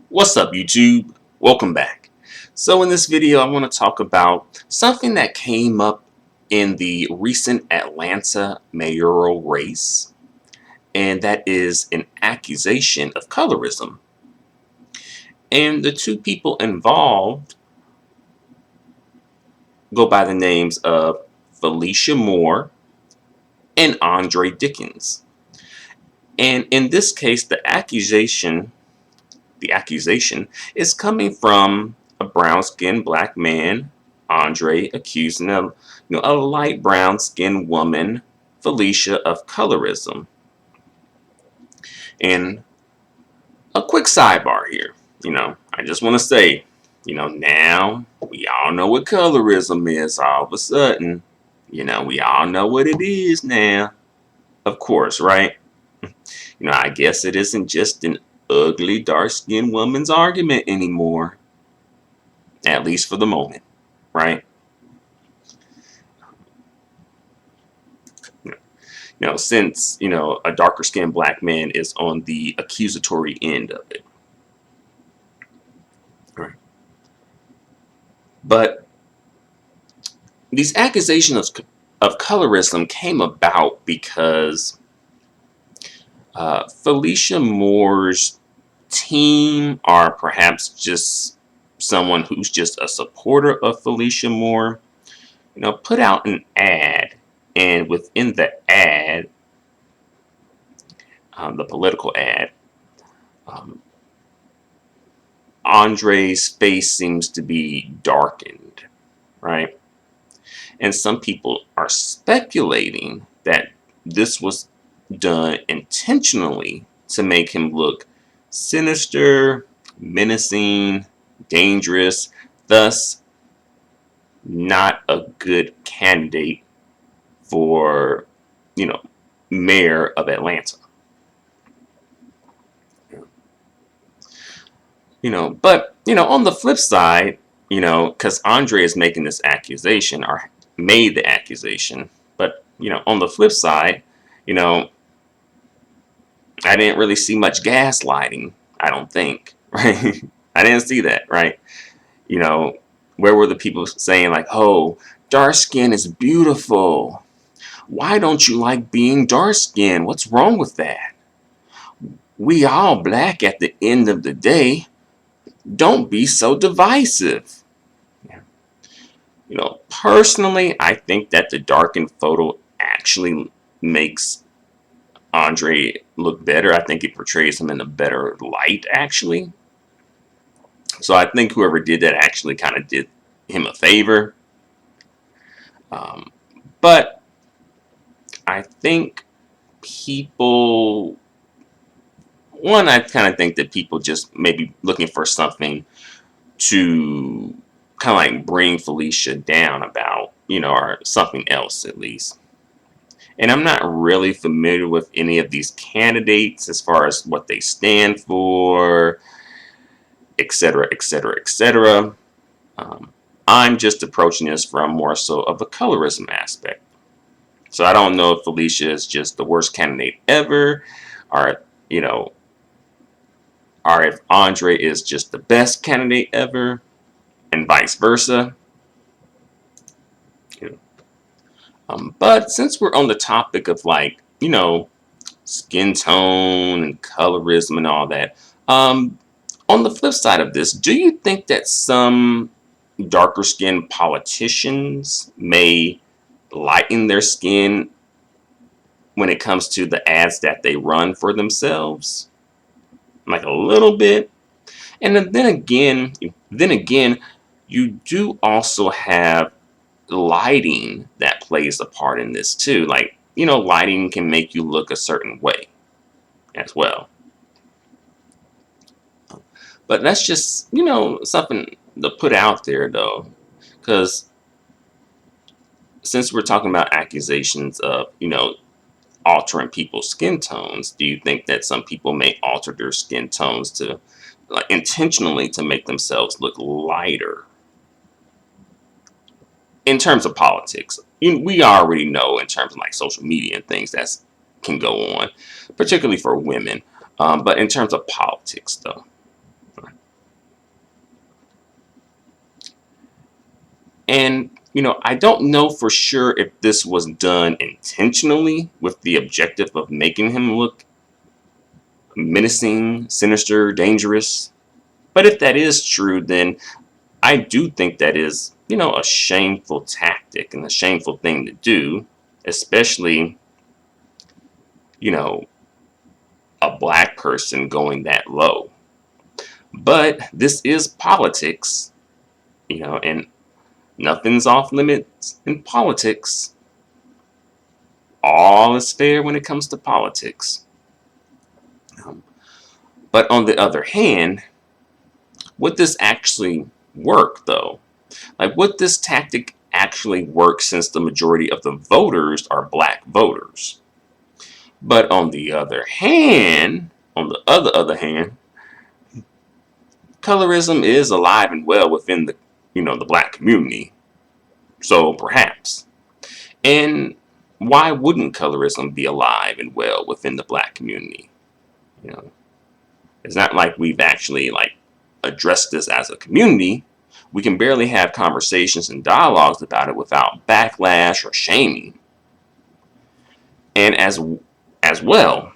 What's up, YouTube? Welcome back. So in this video, I want to talk about something that came up in the recent Atlanta mayoral race, and that is an accusation of colorism. And the two people involved go by the names of Felicia Moore and Andre Dickens. And in this case, the accusation is coming from a brown-skinned black man, Andre, accusing a light brown-skinned woman, Felicia, of colorism. And a quick sidebar here, I just want to say, now we all know what colorism is. All of a sudden, we all know what it is now. Of course, right? I guess it isn't just an ugly dark-skinned woman's argument anymore. At least for the moment, right? Since, a darker skinned black man is on the accusatory end of it. Right. But these accusations of colorism came about because Felicia Moore's team, or perhaps just someone who's just a supporter of Felicia Moore, put out an ad, and within the ad, the political ad, Andre's face seems to be darkened, right? And some people are speculating that this was done intentionally to make him look sinister, menacing, dangerous, thus not a good candidate for, mayor of Atlanta. But, on the flip side, because Andre is making this accusation, or made the accusation, but, on the flip side, I didn't really see much gaslighting, I don't think, right? I didn't see that, right? Where were the people saying like, oh, dark skin is beautiful. Why don't you like being dark skinned? What's wrong with that? We all black at the end of the day. Don't be so divisive. Personally, I think that the darkened photo actually makes Andre look better. I think it portrays him in a better light, actually. So I think whoever did that actually kind of did him a favor. But I think I kind of think that people just maybe looking for something to kind of like bring Felicia down about, or something else at least. And I'm not really familiar with any of these candidates as far as what they stand for, etc., etc., etc. I'm just approaching this from more so of the colorism aspect. So I don't know if Felicia is just the worst candidate ever, or or if Andre is just the best candidate ever, and vice versa. But since we're on the topic of skin tone and colorism and all that, on the flip side of this, do you think that some darker skinned politicians may lighten their skin when it comes to the ads that they run for themselves? Like a little bit. And then again, you do also have lighting that plays a part in this too. Like, lighting can make you look a certain way as well. But that's just, something to put out there though. Because since we're talking about accusations of, altering people's skin tones, do you think that some people may alter their skin tones to intentionally to make themselves look lighter? In terms of politics, we already know in terms of social media and things that can go on, particularly for women. But in terms of politics, though. And, I don't know for sure if this was done intentionally with the objective of making him look menacing, sinister, dangerous. But if that is true, then I do think that is, a shameful tactic and a shameful thing to do, especially, you know, a black person going that low. But this is politics, and nothing's off limits in politics. All is fair when it comes to politics. Um, but on the other hand, would this actually work though? Like, would this tactic actually work since the majority of the voters are black voters? But on the other hand, colorism is alive and well within the black community. So perhaps. And why wouldn't colorism be alive and well within the black community? You know, it's not like we've actually addressed this as a community. We can barely have conversations and dialogues about it without backlash or shaming. And as well,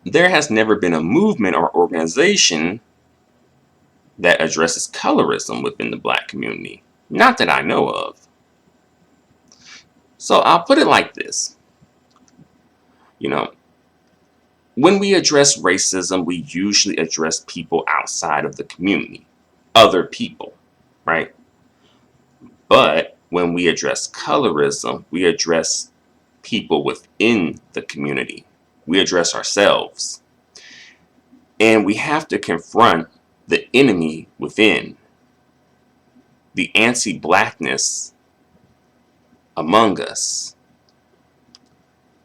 there has never been a movement or organization that addresses colorism within the black community. Not that I know of. So I'll put it like this. You know, when we address racism, we usually address people outside of the community, other people, right? But when we address colorism, we address people within the community. We address ourselves. And we have to confront the enemy within, the anti-blackness among us,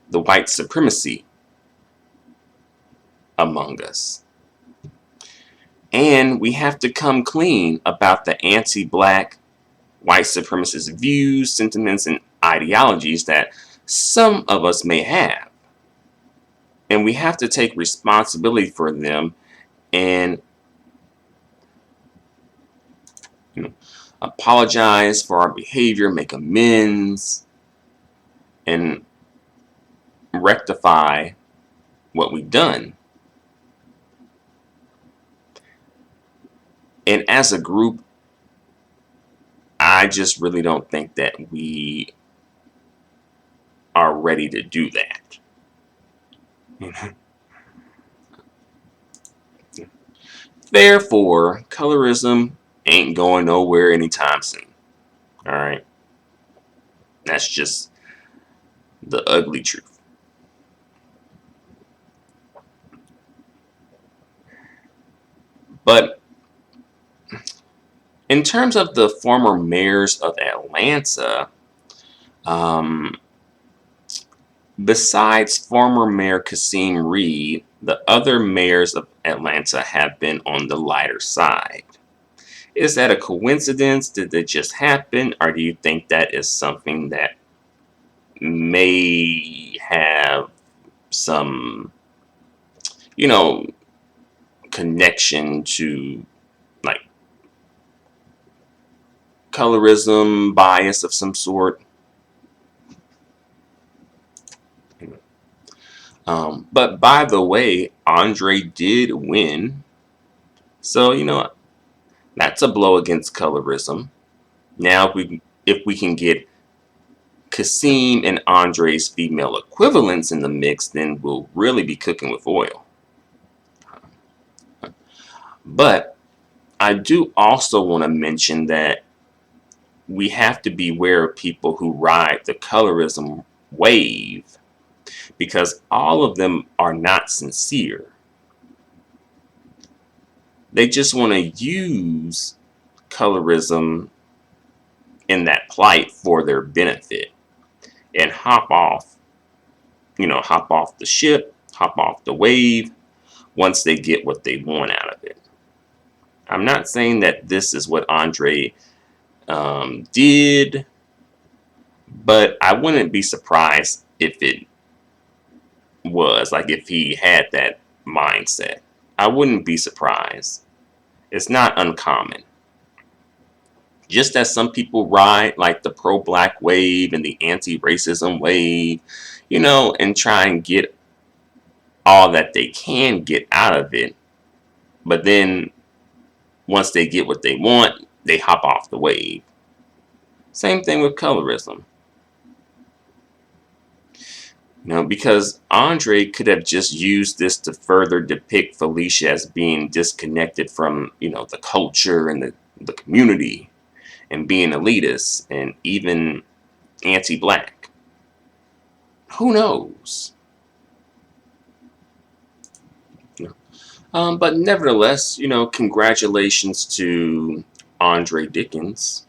the white supremacy among us. And we have to come clean about the anti-black white supremacist views, sentiments, and ideologies that some of us may have. And we have to take responsibility for them and apologize for our behavior, make amends, and rectify what we've done. And as a group, I just really don't think that we are ready to do that. Therefore, colorism ain't going nowhere anytime soon. All right. That's just the ugly truth. But in terms of the former mayors of Atlanta, um, besides former Mayor Kasim Reed, the other mayors of Atlanta have been on the lighter side. Is that a coincidence? Did it just happen? Or do you think that is something that may have some, you know, connection to like colorism, bias of some sort? But by the way, Andre did win. So, that's a blow against colorism. Now, if we can get Kasim and Andre's female equivalents in the mix, then we'll really be cooking with oil. But I do also want to mention that we have to beware of people who ride the colorism wave because all of them are not sincere. They just want to use colorism in that plight for their benefit and hop off the ship, hop off the wave once they get what they want out of it. I'm not saying that this is what Andre did, but I wouldn't be surprised if it was, like if he had that mindset. I wouldn't be surprised. It's not uncommon. Just as some people ride like the pro-black wave and the anti-racism wave, and try and get all that they can get out of it. But then once they get what they want, they hop off the wave. Same thing with colorism. Because Andre could have just used this to further depict Felicia as being disconnected from, the culture and the community, and being elitist and even anti-black. Who knows? But nevertheless, congratulations to Andre Dickens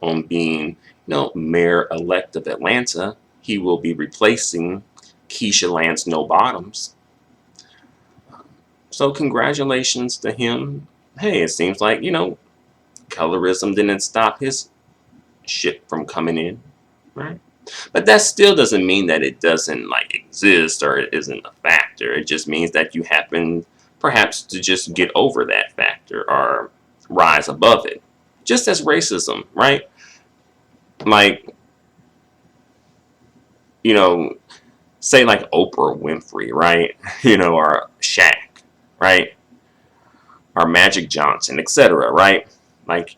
on being, mayor-elect of Atlanta. He will be replacing Keisha Lance No Bottoms. So congratulations to him. Hey, it seems like, colorism didn't stop his shit from coming in, right? But that still doesn't mean that it doesn't exist or it isn't a factor. It just means that you happen perhaps to just get over that factor or rise above it. Just as racism, right? Like, say like Oprah Winfrey, right? Or Shaq, right? Or Magic Johnson, etc., right? Like,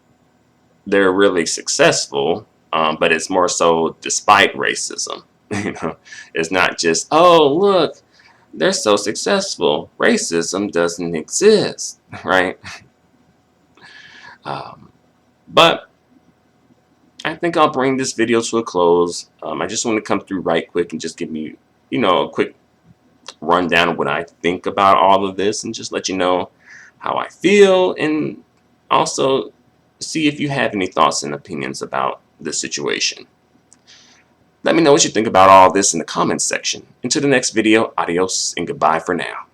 they're really successful, but it's more so despite racism. It's not just, oh, look, they're so successful. Racism doesn't exist, right? But I think I'll bring this video to a close. I just want to come through right quick and just give me, a quick rundown of what I think about all of this, and just let you know how I feel, and also see if you have any thoughts and opinions about this situation. Let me know what you think about all this in the comments section. Until the next video, adios and goodbye for now.